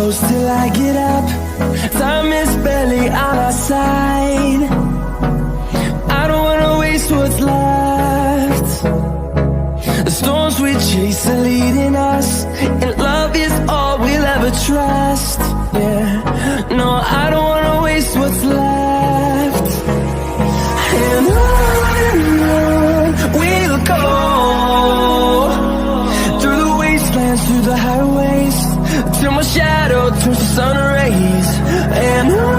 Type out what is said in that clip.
close till I get up. Time is barely on our side. I don't wanna waste what's left. The storms we chase are leading us, and love is all we'll ever trust. Yeah, no, I don't wanna waste what's left. And on we'll go, through the wastelands, through the highways, till my shadow turns to sun rays. And on